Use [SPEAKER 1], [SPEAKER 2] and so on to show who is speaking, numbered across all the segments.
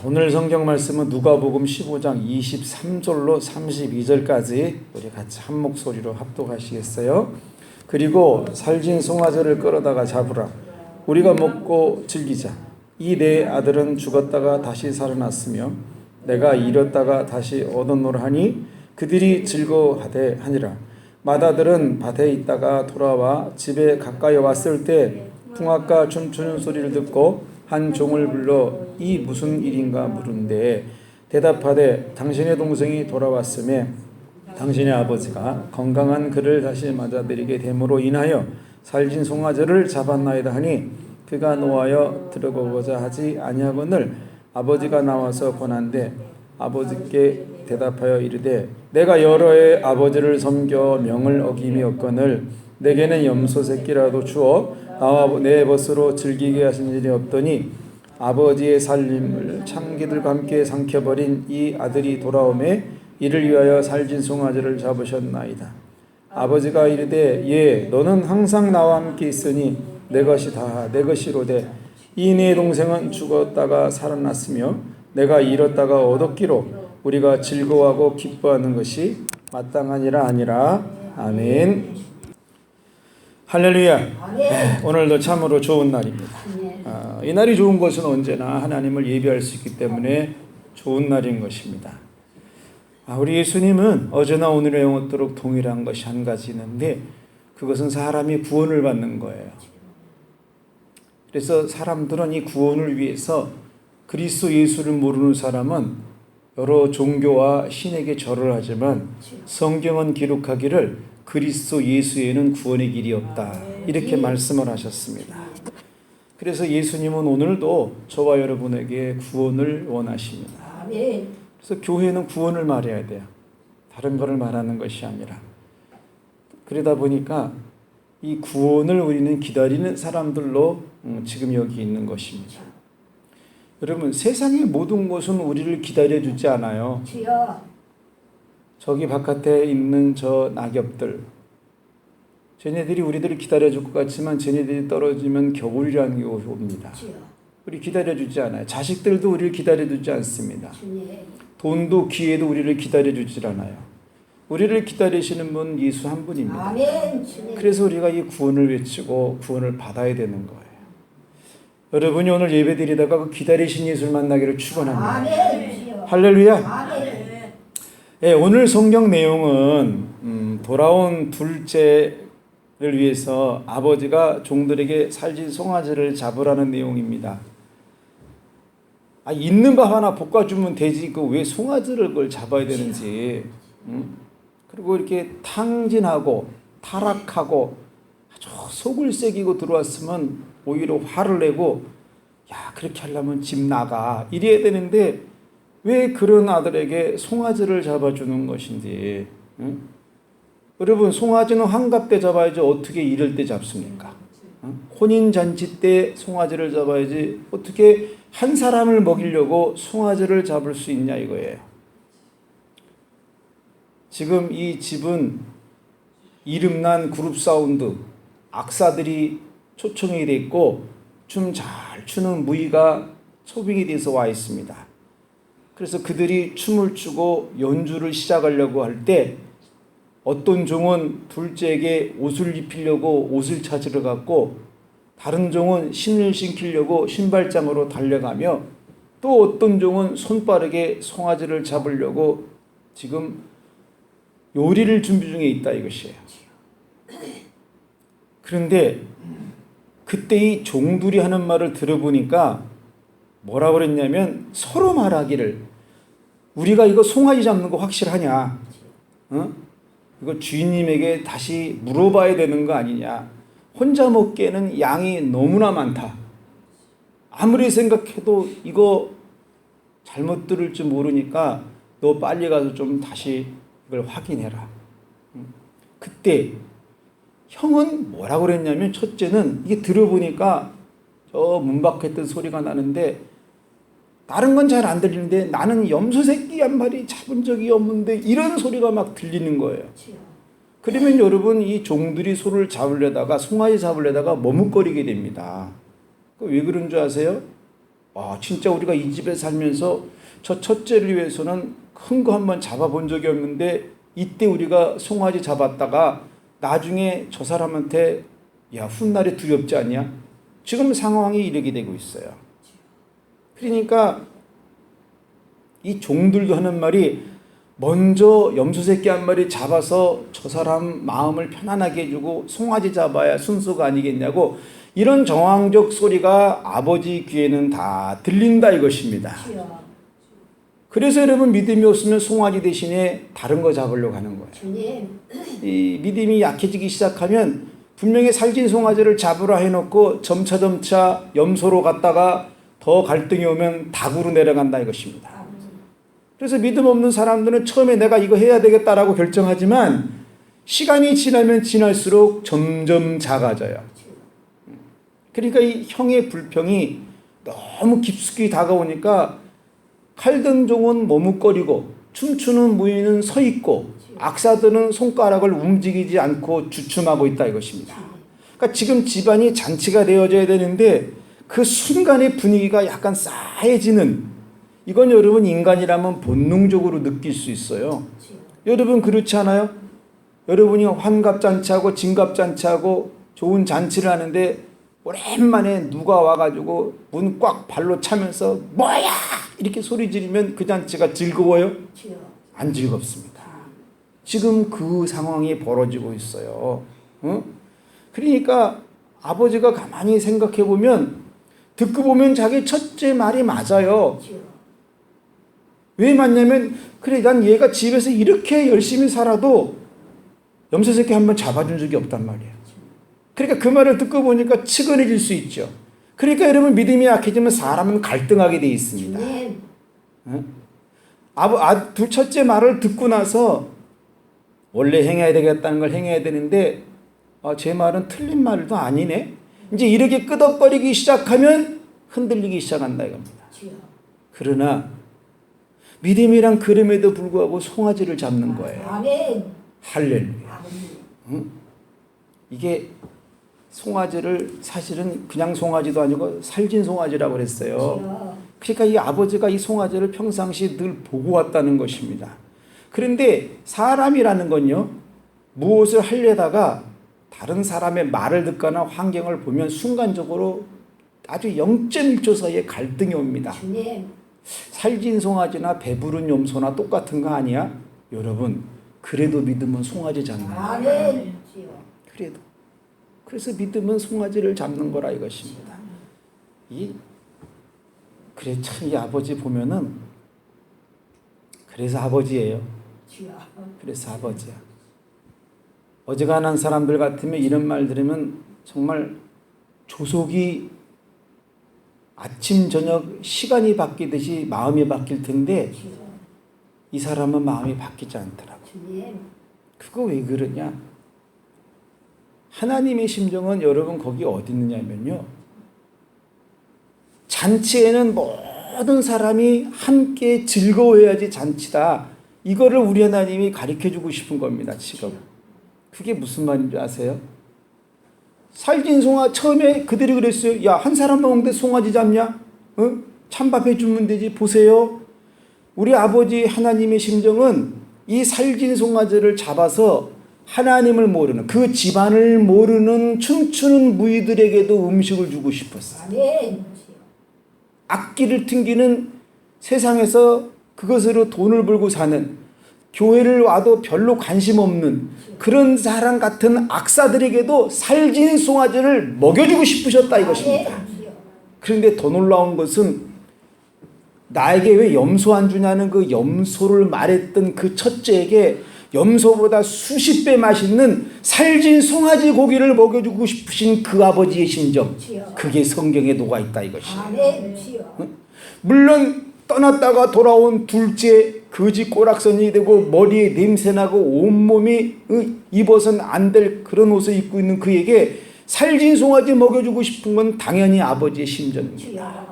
[SPEAKER 1] 오늘 성경 말씀은 누가복음 15장 23절로 32절까지 우리 같이 한 목소리로 합독하시겠어요? 그리고 살진 송아지를 끌어다가 잡으라. 우리가 먹고 즐기자. 이 내 아들은 죽었다가 다시 살아났으며 내가 잃었다가 다시 얻었노라 하니 그들이 즐거워하되 하니라. 맏아들은 밭에 있다가 돌아와 집에 가까이 왔을 때 풍악과 춤추는 소리를 듣고 한 종을 불러 이 무슨 일인가 물은데 대답하되 당신의 동생이 돌아왔음에 당신의 아버지가 건강한 그를 다시 맞아들이게 됨으로 인하여 살진 송아지를 잡았나이다 하니 그가 노하여 들어가고자 하지 아니하거늘 아버지가 나와서 권한대 아버지께 대답하여 이르되 내가 여러 해 아버지를 섬겨 명을 어김이 없거늘 내게는 염소 새끼라도 주어 나와 내 벗으로 즐기게 하신 일이 없더니 아버지의 살림을 창기들과 함께 삼켜버린 이 아들이 돌아오매 이를 위하여 살진 송아지를 잡으셨나이다. 아버지가 이르되 예 너는 항상 나와 함께 있으니 내 것이 다 내 것이로되 이 네 동생은 죽었다가 살아났으며 내가 잃었다가 얻었기로 우리가 즐거워하고 기뻐하는 것이 마땅하니라 하니라. 아멘. 할렐루야. 네, 오늘도 참으로 좋은 날입니다. 이 날이 좋은 것은 언제나 하나님을 예배할 수 있기 때문에 좋은 날인 것입니다. 우리 예수님은 어제나 오늘의 영원토록 동일한 것이 한 가지 있는데 그것은 사람이 구원을 받는 거예요. 그래서 사람들은 이 구원을 위해서 그리스도 예수를 모르는 사람은 여러 종교와 신에게 절을 하지만 성경은 기록하기를 그리스도 예수에는 구원의 길이 없다 이렇게 말씀을 하셨습니다. 그래서 예수님은 오늘도 저와 여러분에게 구원을 원하십니다. 그래서 교회는 구원을 말해야 돼요. 다른 것을 말하는 것이 아니라. 그러다 보니까 이 구원을 우리는 기다리는 사람들로 지금 여기 있는 것입니다. 여러분 세상의 모든 것은 우리를 기다려주지 않아요. 저기 바깥에 있는 저 낙엽들 쟤네들이 우리들을 기다려줄 것 같지만 쟤네들이 떨어지면 겨울이라는 게 옵니다. 우리 기다려주지 않아요. 자식들도 우리를 기다려주지 않습니다. 돈도 기회도 우리를 기다려주지 않아요. 우리를 기다리시는 분 예수 한 분입니다. 그래서 우리가 이 구원을 외치고 구원을 받아야 되는 거예요. 여러분이 오늘 예배드리다가 그 기다리신 예수를 만나기를 축원합니다. 할렐루야. 네, 오늘 성경 내용은 돌아온 둘째를 위해서 아버지가 종들에게 살진 송아지를 잡으라는 내용입니다. 있는 밥 하나 볶아주면 되지 그 왜 송아지를 그걸 잡아야 되는지. 그리고 이렇게 탕진하고 타락하고 아주 속을 새기고 들어왔으면 오히려 화를 내고 야 그렇게 하려면 집 나가 이래야 되는데 왜 그런 아들에게 송아지를 잡아주는 것인지. 여러분 송아지는 환갑 때 잡아야지 어떻게 이럴 때 잡습니까? 혼인잔치 때 송아지를 잡아야지 어떻게 한 사람을 먹이려고 송아지를 잡을 수 있냐 이거예요. 지금 이 집은 이름난 그룹 사운드 악사들이 초청이 돼 있고 춤 잘 추는 무희가 초빙이 돼서 와 있습니다. 그래서 그들이 춤을 추고 연주를 시작하려고 할 때 어떤 종은 둘째에게 옷을 입히려고 옷을 찾으러 갔고 다른 종은 신을 신기려고 신발장으로 달려가며 또 어떤 종은 손빠르게 송아지를 잡으려고 지금 요리를 준비 중에 있다 이것이에요. 그런데 그때 이 종들이 하는 말을 들어보니까 뭐라 그랬냐면 서로 말하기를 우리가 이거 송아지 잡는 거 확실하냐? 이거 주인님에게 다시 물어봐야 되는 거 아니냐? 혼자 먹기에는 양이 너무나 많다. 아무리 생각해도 이거 잘못 들을지 모르니까 너 빨리 가서 좀 다시 이걸 확인해라. 그때 형은 뭐라고 그랬냐면 첫째는 이게 들어보니까 저 문 밖에 있던 소리가 나는데 다른 건 잘 안 들리는데 나는 염소 새끼 한 마리 잡은 적이 없는데 이런 소리가 막 들리는 거예요. 그러면 여러분 이 종들이 소를 잡으려다가 송아지 잡으려다가 머뭇거리게 됩니다. 왜 그런 줄 아세요? 진짜 우리가 이 집에 살면서 저 첫째를 위해서는 큰 거 한번 잡아본 적이 없는데 이때 우리가 송아지 잡았다가 나중에 저 사람한테 훗날에 두렵지 않냐? 지금 상황이 이렇게 되고 있어요. 그러니까 이 종들도 하는 말이 먼저 염소 새끼 한 마리 잡아서 저 사람 마음을 편안하게 해주고 송아지 잡아야 순서가 아니겠냐고, 이런 정황적 소리가 아버지 귀에는 다 들린다 이것입니다. 그래서 여러분 믿음이 없으면 송아지 대신에 다른 거 잡으려고 하는 거예요. 이 믿음이 약해지기 시작하면 분명히 살찐 송아지를 잡으라 해놓고 점차 염소로 갔다가 더 갈등이 오면 닭으로 내려간다 이것입니다. 그래서 믿음 없는 사람들은 처음에 내가 이거 해야 되겠다라고 결정하지만 시간이 지나면 지날수록 점점 작아져요. 그러니까 이 형의 불평이 너무 깊숙이 다가오니까 칼든 종은 머뭇거리고 춤추는 무인은 서 있고 악사들은 손가락을 움직이지 않고 주춤하고 있다 이것입니다. 그러니까 지금 집안이 잔치가 되어져야 되는데 그 순간의 분위기가 약간 싸해지는, 이건 여러분 인간이라면 본능적으로 느낄 수 있어요. 여러분 그렇지 않아요? 여러분이 환갑잔치하고 진갑잔치하고 좋은 잔치를 하는데 오랜만에 누가 와가지고 문 꽉 발로 차면서 뭐야 이렇게 소리 지르면 그 잔치가 즐거워요? 안 즐겁습니다. 지금 그 상황이 벌어지고 있어요. 그러니까 아버지가 가만히 생각해 보면 듣고 보면 자기 첫째 말이 맞아요. 왜 맞냐면 그래 난 얘가 집에서 이렇게 열심히 살아도 염소 새끼 한번 잡아준 적이 없단 말이에요. 그러니까 그 말을 듣고 보니까 측은해질 수 있죠. 그러니까 여러분 믿음이 약해지면 사람은 갈등하게 돼 있습니다. 둘 첫째 말을 듣고 나서 원래 행해야 되겠다는 걸 행해야 되는데 제 말은 틀린 말도 아니네. 이제 이렇게 끄덕거리기 시작하면 흔들리기 시작한다 이겁니다. 그러나 믿음이란 그럼에도 불구하고 송아지를 잡는 거예요. 아멘. 할렐루야. 이게 송아지를 사실은 그냥 송아지도 아니고 살찐 송아지라고 그랬어요. 그러니까 이 아버지가 이 송아지를 평상시 늘 보고 왔다는 것입니다. 그런데 사람이라는 건요, 무엇을 하려다가 다른 사람의 말을 듣거나 환경을 보면 순간적으로 아주 0.1초 사이에 갈등이 옵니다. 살찐 송아지나 배부른 염소나 똑같은 거 아니야? 여러분, 그래도 믿음은 송아지 잡는 거예요. 그래도. 그래서 믿음은 송아지를 잡는 거라 이것입니다. 그래 참 이 아버지 보면은 그래서 아버지예요. 그래서 아버지야. 어지간한 사람들 같으면 이런 말 들으면 정말 조속이 아침 저녁 시간이 바뀌듯이 마음이 바뀔 텐데 이 사람은 마음이 바뀌지 않더라고. 그거 왜 그러냐? 하나님의 심정은 여러분 거기 어디 있느냐면요, 잔치에는 모든 사람이 함께 즐거워해야지 잔치다. 이거를 우리 하나님이 가르쳐주고 싶은 겁니다. 지금 그게 무슨 말인지 아세요? 살찐 송아 처음에 그들이 그랬어요. 야, 한 사람 먹는데 송아지 잡냐? 찬밥 해주면 되지. 보세요. 우리 아버지 하나님의 심정은 이 살찐 송아지를 잡아서 하나님을 모르는, 그 집안을 모르는 춤추는 무희들에게도 음식을 주고 싶었어요. 아멘. 악기를 튕기는 세상에서 그것으로 돈을 벌고 사는, 교회를 와도 별로 관심 없는 그런 사람 같은 악사들에게도 살찐 송아지를 먹여주고 싶으셨다 이것입니다. 그런데 더 놀라운 것은 나에게 왜 염소 안 주냐는 그 염소를 말했던 그 첫째에게 염소보다 수십 배 맛있는 살찐 송아지 고기를 먹여주고 싶으신 그 아버지의 심정, 그게 성경에 녹아있다 이것이에요. 물론 떠났다가 돌아온 둘째 거지 꼬락선이 되고 머리에 냄새나고 온몸이 입어서는 안 될 그런 옷을 입고 있는 그에게 살찐 송아지 먹여주고 싶은 건 당연히 아버지의 심정입니다.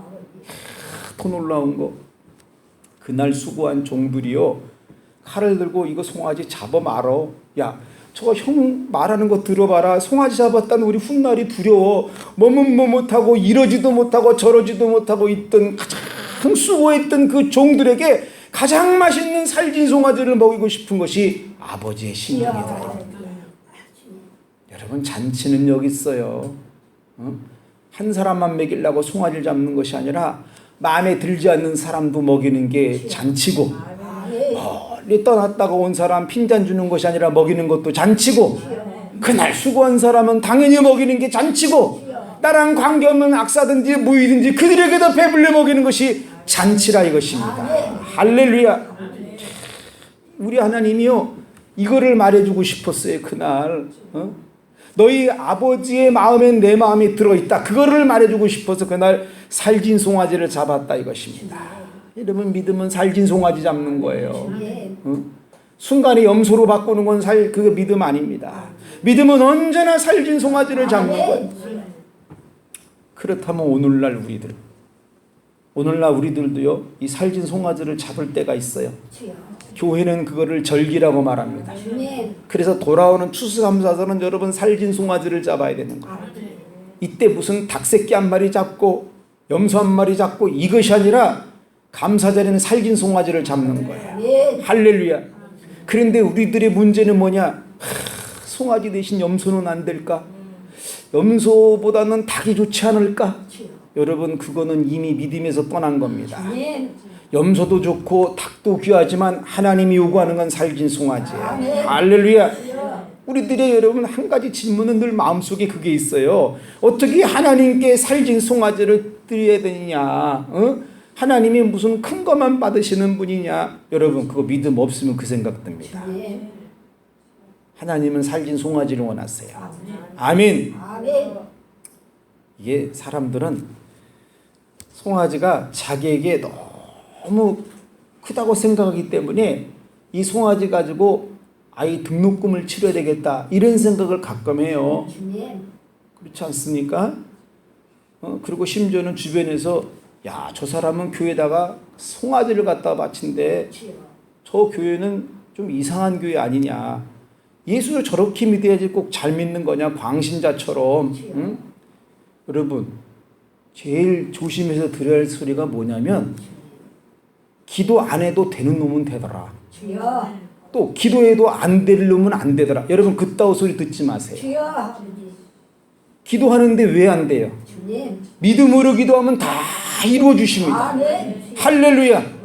[SPEAKER 1] 더 놀라운 거, 그날 수고한 종들이요 칼을 들고 이거 송아지 잡아 말어. 야, 저 형 말하는 거 들어봐라. 송아지 잡았다는 우리 훗날이 두려워. 몸은 뭐 못하고 이러지도 못하고 저러지도 못하고 있던 가장 수고했던 그 종들에게 가장 맛있는 살진 송아지를 먹이고 싶은 것이 아버지의 심정이다. 여러분, 잔치는 여기 있어요. 한 사람만 먹이려고 송아지를 잡는 것이 아니라 마음에 들지 않는 사람도 먹이는 게 잔치고, 멀리 떠났다가 온 사람 핀잔 주는 것이 아니라 먹이는 것도 잔치고, 그날 수고한 사람은 당연히 먹이는 게 잔치고, 나랑 관계없는 악사든지 무의든지 그들에게도 배불려 먹이는 것이 잔치라 이것입니다. 할렐루야. 우리 하나님이요, 이거를 말해주고 싶었어요. 그날 너희 아버지의 마음엔 내 마음이 들어있다, 그거를 말해주고 싶어서 그날 살진 송아지를 잡았다 이것입니다. 여러분, 믿음은 살진 송아지 잡는 거예요. 순간에 염소로 바꾸는 건 그거 믿음 아닙니다. 믿음은 언제나 살진 송아지를 잡는 거예요. 그렇다면 오늘날 우리들도요, 이 살진 송아지를 잡을 때가 있어요. 교회는 그거를 절기라고 말합니다. 그래서 돌아오는 추수감사절은 여러분 살진 송아지를 잡아야 되는 거예요. 이때 무슨 닭새끼 한 마리 잡고 염소 한 마리 잡고 이것이 아니라 감사절에는 살진 송아지를 잡는 거예요. 할렐루야. 그런데 우리들의 문제는 뭐냐? 송아지 대신 염소는 안 될까? 염소보다는 닭이 좋지 않을까? 여러분, 그거는 이미 믿음에서 떠난 겁니다. 염소도 좋고 닭도 귀하지만 하나님이 요구하는 건 살진 송아지예요. 할렐루야. 우리들의 여러분 한 가지 질문은 늘 마음속에 그게 있어요. 어떻게 하나님께 살진 송아지를 드려야 되느냐? 하나님이 무슨 큰 것만 받으시는 분이냐? 여러분, 그거 믿음 없으면 그 생각 듭니다. 하나님은 살진 송아지를 원하세요. 아멘. 이게 사람들은 송아지가 자기에게 너무 크다고 생각하기 때문에 이 송아지 가지고 아이 등록금을 치러야 되겠다, 이런 생각을 가끔 해요. 그렇지 않습니까? 그리고 심지어는 주변에서 야, 저 사람은 교회에다가 송아지를 갖다 바친데 저 교회는 좀 이상한 교회 아니냐, 예수를 저렇게 믿어야지 꼭 잘 믿는 거냐, 광신자처럼. 응? 여러분, 제일 조심해서 들어야 할 소리가 뭐냐면, 기도 안 해도 되는 놈은 되더라, 또 기도해도 안 될 놈은 안 되더라. 여러분, 그따위 소리 듣지 마세요. 기도하는데 왜 안 돼요? 믿음으로 기도하면 다 이루어 주십니다. 할렐루야.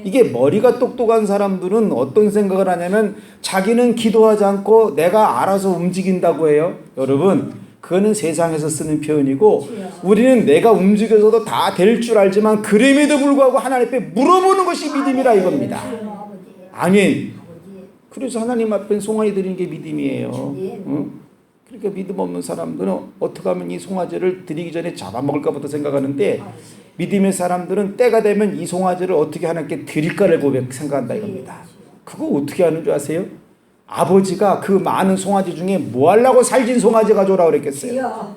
[SPEAKER 1] 이게 머리가 똑똑한 사람들은 어떤 생각을 하냐면 자기는 기도하지 않고 내가 알아서 움직인다고 해요. 여러분, 그거는 세상에서 쓰는 표현이고, 우리는 내가 움직여서도 다 될 줄 알지만 그럼에도 불구하고 하나님 앞에 물어보는 것이 믿음이라 이겁니다. 아멘. 그래서 하나님 앞에 송아지 드리는 게 믿음이에요. 응? 그러니까 믿음 없는 사람들은 어떻게 하면 이 송아지를 드리기 전에 잡아먹을까부터 생각하는데, 믿음의 사람들은 때가 되면 이 송아지를 어떻게 하나님께 드릴까를 생각한다 이겁니다. 그거 어떻게 하는 줄 아세요? 아버지가 그 많은 송아지 중에 뭐 하려고 살진 송아지 가져오라 그랬겠어요?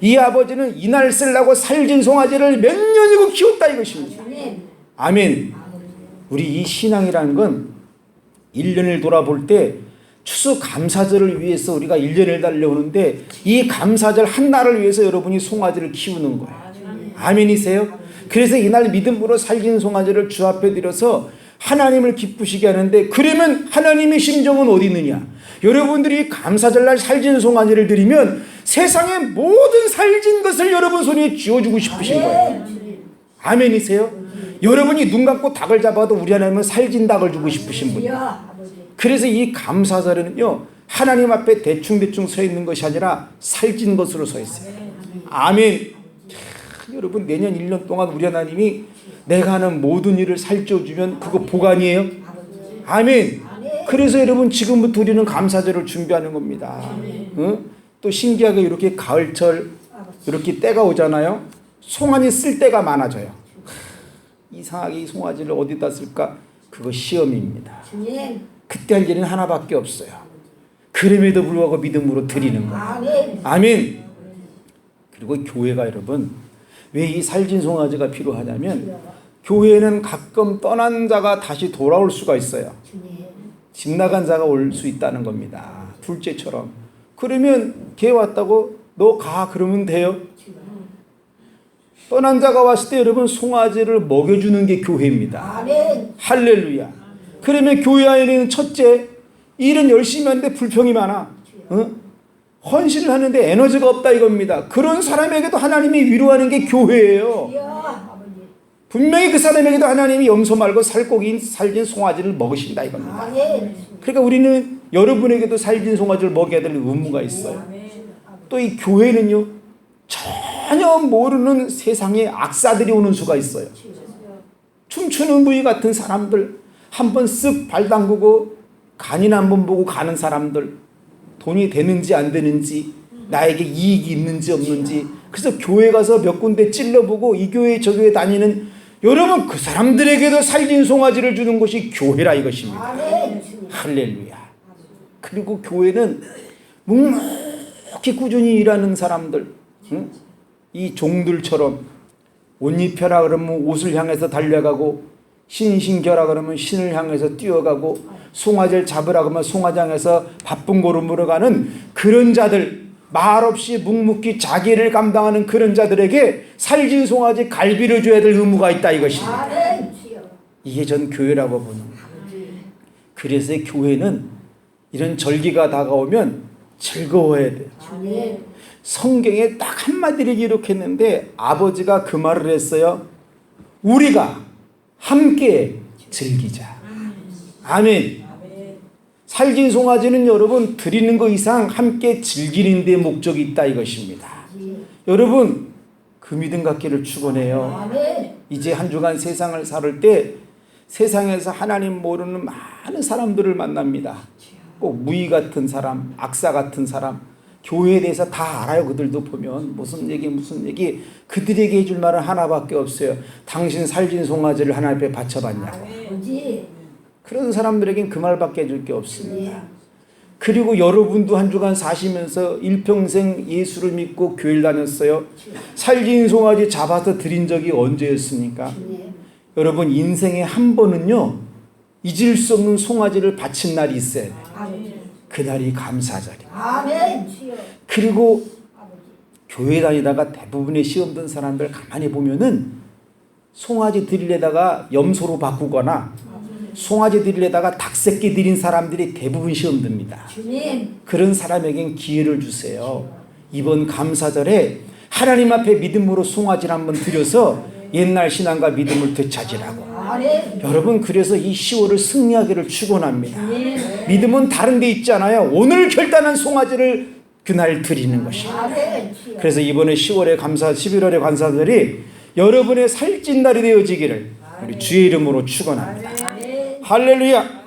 [SPEAKER 1] 이 아버지는 이날 쓰려고 살진 송아지를 몇 년이고 키웠다 이것입니다. 아멘. 우리 이 신앙이라는 건 1년을 돌아볼 때 추수감사절을 위해서 우리가 1년을 달려오는데, 이 감사절 한 날을 위해서 여러분이 송아지를 키우는 거예요. 아멘이세요? 그래서 이날 믿음으로 살진 송아지를 주 앞에 드려서 하나님을 기쁘시게 하는데, 그러면 하나님의 심정은 어디 있느냐? 여러분들이 감사절날 살진 송아지를 드리면 세상의 모든 살진 것을 여러분 손에 쥐어주고 싶으신 거예요. 아멘이세요? 여러분이 눈 감고 닭을 잡아도 우리 하나님은 살진 닭을 주고 싶으신 분이에요. 그래서 이 감사절에는요, 하나님 앞에 대충대충 서 있는 것이 아니라 살진 것으로 서 있어요. 아멘. 여러분, 내년 1년 동안 우리 하나님이 내가 하는 모든 일을 살쪄주면 그거 보관이에요. 아멘. 그래서 여러분, 지금부터 우리는 감사절을 준비하는 겁니다. 또 신기하게 이렇게 가을철 이렇게 때가 오잖아요. 송아지 쓸 때가 많아져요. 이상하게 이 송아지를 어디다 쓸까? 그거 시험입니다. 그때 할 일은 하나밖에 없어요. 그럼에도 불구하고 믿음으로 드리는 거예요. 아멘. 그리고 교회가 여러분, 왜 이 살진 송아지가 필요하냐면, 교회에는 가끔 떠난 자가 다시 돌아올 수가 있어요. 집 나간 자가 올 수 있다는 겁니다. 둘째처럼. 그러면 걔 왔다고 너 가 그러면 돼요? 떠난 자가 왔을 때 여러분 송아지를 먹여주는 게 교회입니다.
[SPEAKER 2] 아멘.
[SPEAKER 1] 할렐루야. 그러면 교회 안에는 첫째, 일은 열심히 하는데 불평이 많아. 헌신을 하는데 에너지가 없다 이겁니다. 그런 사람에게도 하나님이 위로하는 게 교회예요. 분명히 그 사람에게도 하나님이 염소 말고 살코기인 살진 송아지를 먹으신다 이겁니다.
[SPEAKER 2] 아멘.
[SPEAKER 1] 그러니까 우리는 여러분에게도 살진 송아지를 먹여야 될 의무가 있어요. 또 이 교회는요, 전혀 모르는 세상에 악사들이 오는 수가 있어요. 춤추는 부위 같은 사람들, 한번 쓱 발 담그고 간이나 한번 보고 가는 사람들, 돈이 되는지 안 되는지, 나에게 이익이 있는지 없는지, 그래서 교회 가서 몇 군데 찔러보고 이 교회 저 교회 다니는 여러분, 그 사람들에게도 살진 송아지를 주는 것이 교회라 이것입니다. 할렐루야. 그리고 교회는 묵묵히 꾸준히 일하는 사람들, 이 종들처럼 옷 입혀라 그러면 옷을 향해서 달려가고, 신신겨라 그러면 신을 향해서 뛰어가고, 송아지를 잡으라 그러면 송아지 향해서 바쁜 걸음으로 가는 그런 자들, 말없이 묵묵히 자기를 감당하는 그런 자들에게 살진 송아지 갈비를 줘야 될 의무가 있다 이것입니다. 이게 전 교회라고 보는 거예요. 그래서 교회는 이런 절기가 다가오면 즐거워야 돼요. 성경에 딱 한마디를 기록했는데 아버지가 그 말을 했어요. 우리가 함께 즐기자. 아멘. 살진 송아지는 여러분 드리는 것 이상 함께 즐기는 데 목적이 있다 이것입니다. 여러분 그 믿음 갖기를 축원해요. 이제 한 주간 세상을 살을 때 세상에서 하나님 모르는 많은 사람들을 만납니다. 꼭 무의 같은 사람, 악사 같은 사람, 교회에 대해서 다 알아요. 그들도 보면 무슨 얘기 그들에게 해줄 말은 하나밖에 없어요. 당신 살진 송아지를 하나님 앞에 바쳐봤냐고. 그런 사람들에겐 그 말밖에 해줄 게 없습니다. 그리고 여러분도 한 주간 사시면서 일평생 예수를 믿고 교회를 다녔어요. 살진 송아지 잡아서 드린 적이 언제였습니까? 여러분 인생에 한 번은요 잊을 수 없는 송아지를 바친 날이 있어야 돼요. 그날이 감사절입니다. 그리고 교회 다니다가 대부분의 시험 든 사람들 가만히 보면은 송아지 드리려다가 염소로 바꾸거나 송아지 드리려다가 닭새끼 드린 사람들이 대부분 시험 듭니다. 그런 사람에겐 기회를 주세요. 이번 감사절에 하나님 앞에 믿음으로 송아지를 한번 드려서 옛날 신앙과 믿음을 되찾으라고. 여러분 그래서 이 10월을 승리하기를 축원합니다. 믿음은 다른 데 있잖아요. 오늘 결단한 송아지를 그날 드리는 것입니다. 그래서 이번에 10월의 감사, 11월의 감사절이 여러분의 살찐 날이 되어지기를 우리 주의 이름으로 축원합니다. 할렐루야.